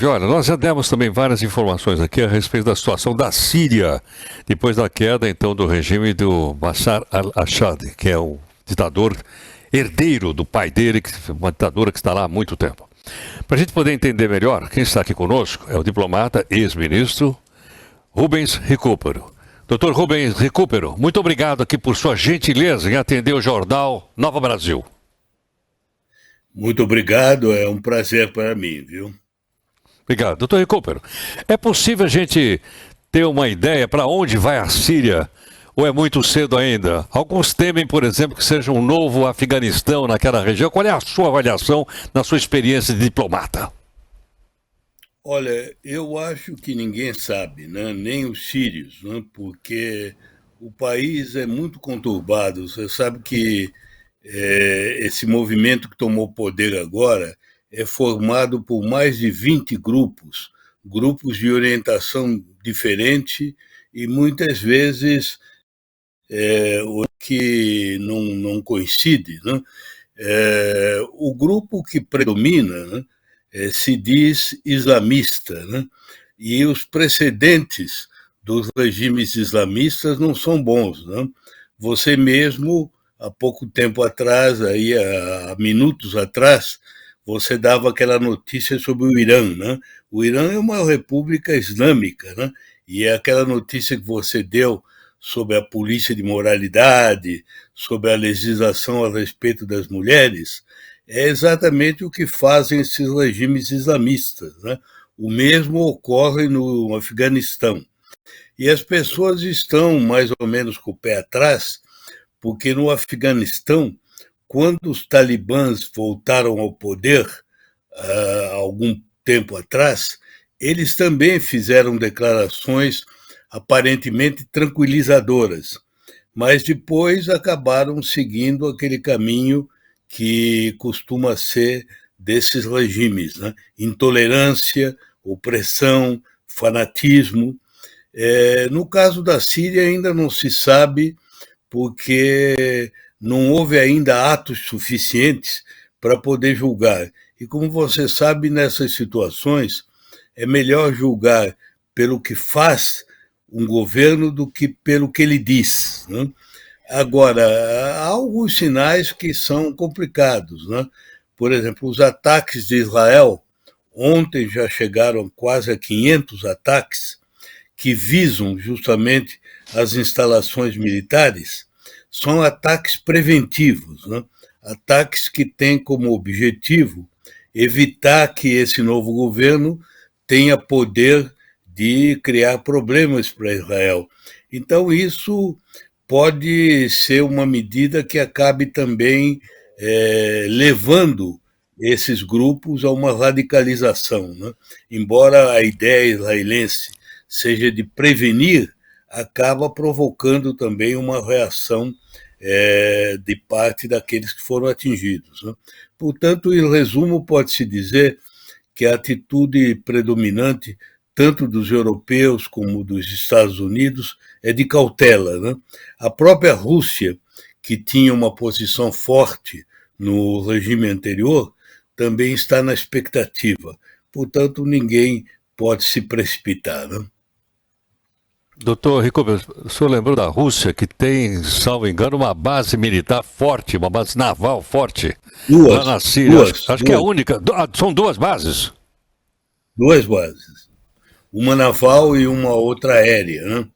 Olha, nós já demos também várias informações aqui a respeito da situação da Síria, depois da queda, então, do regime do Bashar al-Assad, que é o ditador herdeiro do pai dele, uma ditadura que está lá há muito tempo. Para a gente poder entender melhor, quem está aqui conosco é o diplomata, ex-ministro, Rubens Recupero. Doutor Rubens Recupero, muito obrigado aqui por sua gentileza em atender o jornal Nova Brasil. Muito obrigado, é um prazer para mim, viu? Obrigado. Doutor Recupero, é possível a gente ter uma ideia para onde vai a Síria? Ou é muito cedo ainda? Alguns temem, por exemplo, que seja um novo Afeganistão naquela região. Qual é a sua avaliação na sua experiência de diplomata? Olha, eu acho que ninguém sabe, né? Nem os sírios, né? Porque o país é muito conturbado. Você sabe que esse movimento que tomou poder agora é formado por mais de 20 grupos, grupos de orientação diferente e muitas vezes o que não coincide, né? O grupo que predomina, né, se diz islamista, né? E os precedentes dos regimes islamistas não são bons, né? Você mesmo, há pouco tempo atrás, aí, há minutos atrás, você dava aquela notícia sobre o Irã, né? O Irã é uma república islâmica, né? E é aquela notícia que você deu sobre a polícia de moralidade, sobre a legislação a respeito das mulheres, é exatamente o que fazem esses regimes islamistas, né? O mesmo ocorre no Afeganistão. E as pessoas estão mais ou menos com o pé atrás, porque no Afeganistão, quando os talibãs voltaram ao poder, algum tempo atrás, eles também fizeram declarações aparentemente tranquilizadoras, mas depois acabaram seguindo aquele caminho que costuma ser desses regimes, né? Intolerância, opressão, fanatismo. No caso da Síria ainda não se sabe, porque não houve ainda atos suficientes para poder julgar. E como você sabe, nessas situações, é melhor julgar pelo que faz um governo do que pelo que ele diz, né? Agora, há alguns sinais que são complicados, né? Por exemplo, os ataques de Israel, ontem já chegaram quase a 500 ataques, que visam justamente as instalações militares, são ataques preventivos, né? Ataques que têm como objetivo evitar que esse novo governo tenha poder de criar problemas para Israel. Então, isso pode ser uma medida que acabe também levando esses grupos a uma radicalização, né? Embora a ideia israelense seja de prevenir, acaba provocando também uma reação de parte daqueles que foram atingidos, né? Portanto, em resumo, pode-se dizer que a atitude predominante, tanto dos europeus como dos Estados Unidos, é de cautela, né? A própria Rússia, que tinha uma posição forte no regime anterior, também está na expectativa. Portanto, ninguém pode se precipitar, né? Doutor Recupero, o senhor lembrou da Rússia, que tem, salvo engano, uma base militar forte, uma base naval forte, lá Duas, na Síria. Acho, duas, acho que é a duas, única. São duas bases. duas bases. Uma naval e uma outra aérea, né?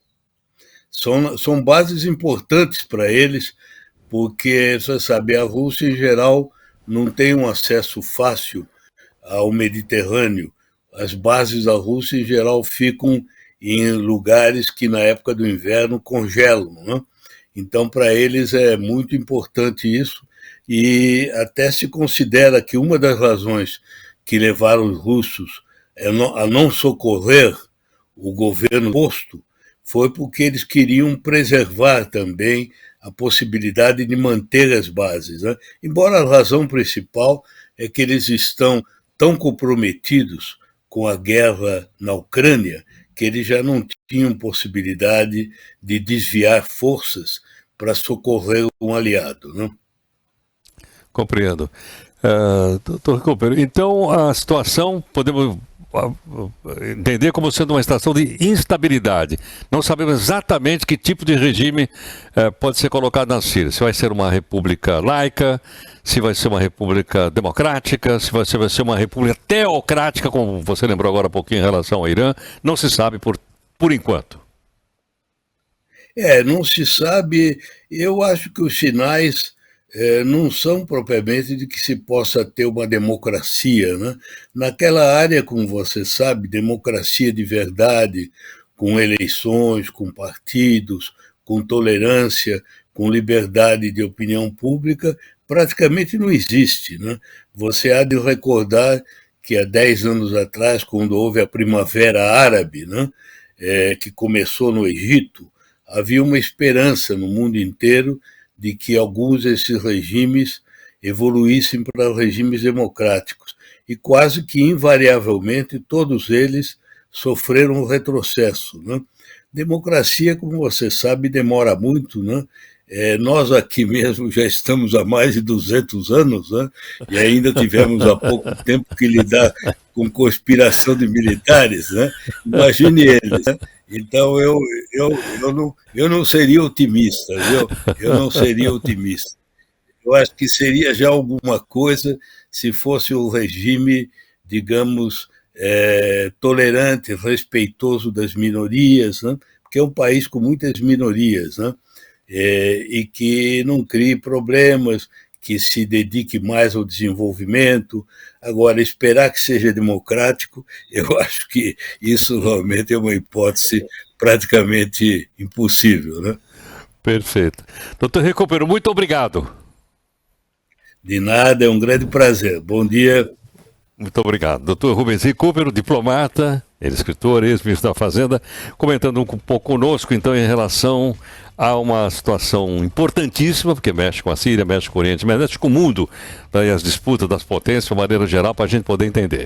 São bases importantes para eles, porque, você sabe, a Rússia, em geral, não tem um acesso fácil ao Mediterrâneo. As bases da Rússia, em geral, ficam em lugares que, na época do inverno, congelam, né? Então, para eles é muito importante isso, e até se considera que uma das razões que levaram os russos a não socorrer o governo posto foi porque eles queriam preservar também a possibilidade de manter as bases, né? Embora a razão principal é que eles estão tão comprometidos com a guerra na Ucrânia que eles já não tinham possibilidade de desviar forças para socorrer um aliado, né? Compreendo. Doutor Recupero, então a situação, podemos entender como sendo uma situação de instabilidade. Não sabemos exatamente que tipo de regime pode ser colocado na Síria. Se vai ser uma república laica, se vai ser uma república democrática, se vai ser uma república teocrática, como você lembrou agora há pouquinho em relação ao Irã, não se sabe por enquanto. Não se sabe. Eu acho que os sinais não são propriamente de que se possa ter uma democracia, né? Naquela área, como você sabe, democracia de verdade, com eleições, com partidos, com tolerância, com liberdade de opinião pública, praticamente não existe, né? Você há de recordar que há 10 anos atrás, quando houve a Primavera Árabe, né, que começou no Egito, havia uma esperança no mundo inteiro de que alguns desses regimes evoluíssem para regimes democráticos. E quase que invariavelmente todos eles sofreram um retrocesso, né? Democracia, como você sabe, demora muito, né? Nós aqui mesmo já estamos há mais de 200 anos, né? E ainda tivemos há pouco tempo que lidar com conspiração de militares, né? Imagine eles, né? Então eu não seria otimista, viu? Eu não seria otimista. Eu acho que seria já alguma coisa se fosse um regime, digamos, tolerante, respeitoso das minorias, né? Porque é um país com muitas minorias, né? E que não crie problemas, que se dedique mais ao desenvolvimento. Agora, esperar que seja democrático, eu acho que isso realmente é uma hipótese praticamente impossível, né? Perfeito. Doutor Recupero, muito obrigado. De nada, é um grande prazer. Bom dia. Muito obrigado. Doutor Rubens Recupero, diplomata, ele é escritor, ex-ministro da Fazenda, comentando um pouco conosco, então, em relação a uma situação importantíssima, porque mexe com a Síria, mexe com o Oriente, mexe com o mundo, daí as disputas das potências, de uma maneira geral, para a gente poder entender.